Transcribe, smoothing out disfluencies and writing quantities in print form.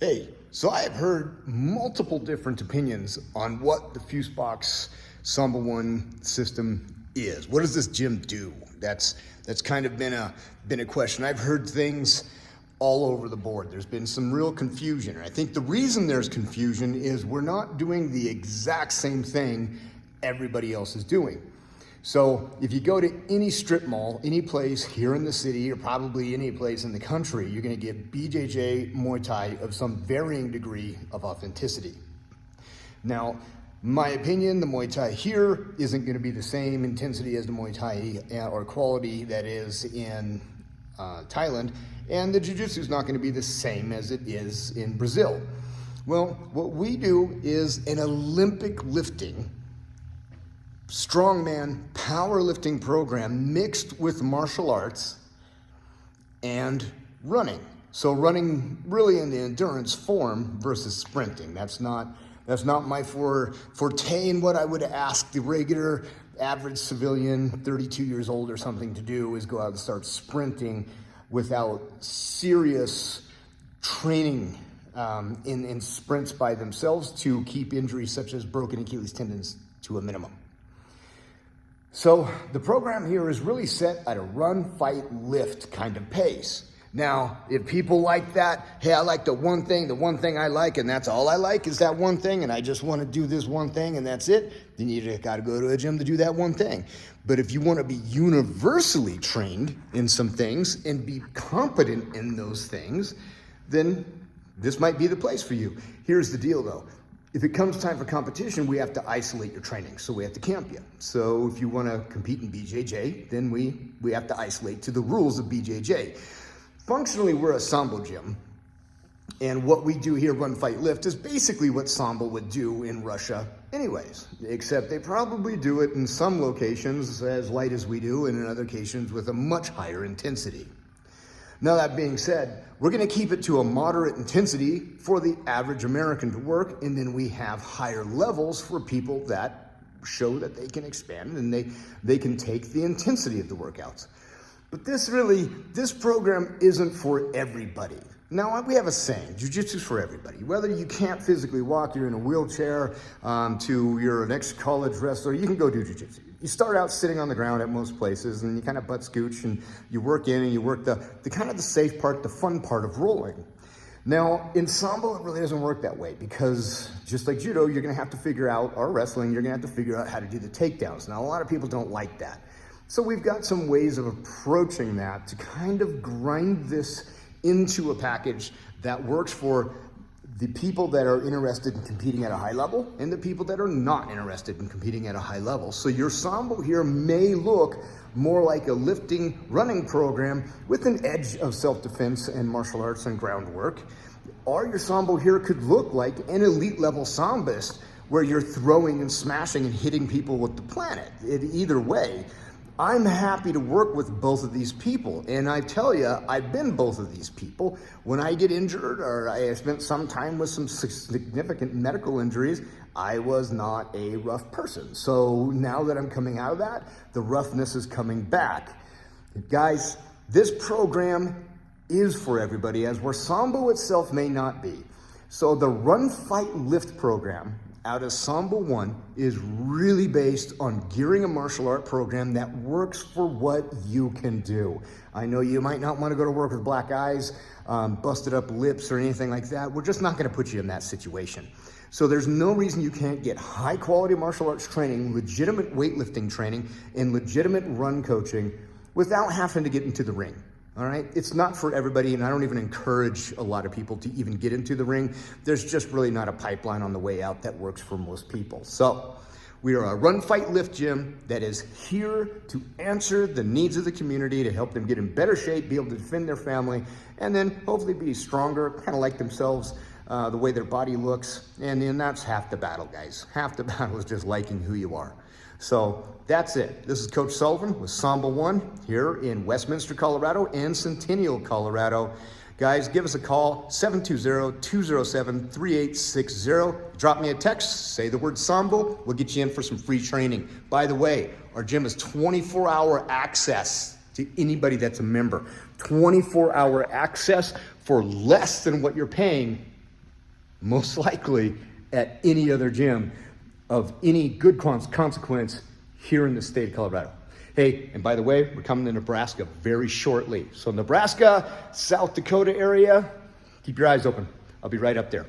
Hey, so I have heard multiple different opinions on what the FusBoxe Sambo1 system is. What does this gym do? That's kind of been a question. I've heard things all over the board. There's been some real confusion. And I think the reason there's confusion is we're not doing the exact same thing everybody else is doing. So if you go to any strip mall, any place here in the city, or probably any place in the country, you're gonna get BJJ Muay Thai of some varying degree of authenticity. Now, my opinion, the Muay Thai here isn't gonna be the same intensity as the Muay Thai or quality that is in Thailand, and the Jiu-Jitsu is not gonna be the same as it is in Brazil. Well, what we do is an Olympic lifting strongman powerlifting program mixed with martial arts and running. So running really in the endurance form versus sprinting. That's not my forte, and what I would ask the regular average civilian 32 years old or something to do is go out and start sprinting without serious training in sprints by themselves to keep injuries such as broken Achilles tendons to a minimum. So the program here is really set at a run, fight, lift kind of pace. Now, if people like that, hey, I like the one thing I like, and that's all I like is that one thing, and I just want to do this one thing and that's it, then you just got to go to a gym to do that one thing. But if you want to be universally trained in some things and be competent in those things, then this might be the place for you. Here's the deal though. If it comes time for competition, we have to isolate your training. So we have to camp you. So if you want to compete in BJJ, then we have to isolate to the rules of BJJ. Functionally, we're a Sambo gym. And what we do here, run, fight, lift, is basically what Sambo would do in Russia anyways. Except they probably do it in some locations as light as we do, and in other occasions with a much higher intensity. Now that being said, we're gonna keep it to a moderate intensity for the average American to work, and then we have higher levels for people that show that they can expand and they can take the intensity of the workouts. But this program isn't for everybody. Now, we have a saying, Jiu-Jitsu is for everybody. Whether you can't physically walk, you're in a wheelchair, you're an ex-college wrestler, you can go do Jiu-Jitsu. You start out sitting on the ground at most places, and you kind of butt scooch, and you work in, and you work the kind of the safe part, the fun part of rolling. Now, in Sambo, it really doesn't work that way, because just like judo, you're gonna have to figure out, or wrestling, you're gonna have to figure out how to do the takedowns. Now, a lot of people don't like that. So we've got some ways of approaching that to kind of grind this into a package that works for the people that are interested in competing at a high level and the people that are not interested in competing at a high level. So your Sambo here may look more like a lifting running program with an edge of self-defense and martial arts and groundwork. Or your Sambo here could look like an elite level Sambist where you're throwing and smashing and hitting people with the planet. Either way, I'm happy to work with both of these people. And I tell you, I've been both of these people. When I get injured or I spent some time with some significant medical injuries, I was not a rough person. So now that I'm coming out of that, the roughness is coming back. Guys, this program is for everybody, as where Sambo itself may not be. So the Run, Fight, Lift program out of Sambo1 is really based on gearing a martial art program that works for what you can do. I know you might not want to go to work with black eyes, busted up lips or anything like that. We're just not going to put you in that situation. So there's no reason you can't get high quality martial arts training, legitimate weightlifting training, and legitimate run coaching without having to get into the ring. All right, it's not for everybody, and I don't even encourage a lot of people to even get into the ring. There's just really not a pipeline on the way out that works for most people. So we are a run, fight, lift gym that is here to answer the needs of the community, to help them get in better shape, be able to defend their family, and then hopefully be stronger, kind of like themselves, the way their body looks. And then that's half the battle, guys. Half the battle is just liking who you are. So that's it. This is Coach Sullivan with Sambo1 here in Westminster, Colorado and Centennial, Colorado. Guys, give us a call, 720-207-3860. Drop me a text, say the word Sambo, we'll get you in for some free training. By the way, our gym is 24-hour access to anybody that's a member. 24-hour access for less than what you're paying most likely at any other gym of any good consequence here in the state of Colorado. Hey, and by the way, we're coming to Nebraska very shortly. So Nebraska, South Dakota area, keep your eyes open. I'll be right up there.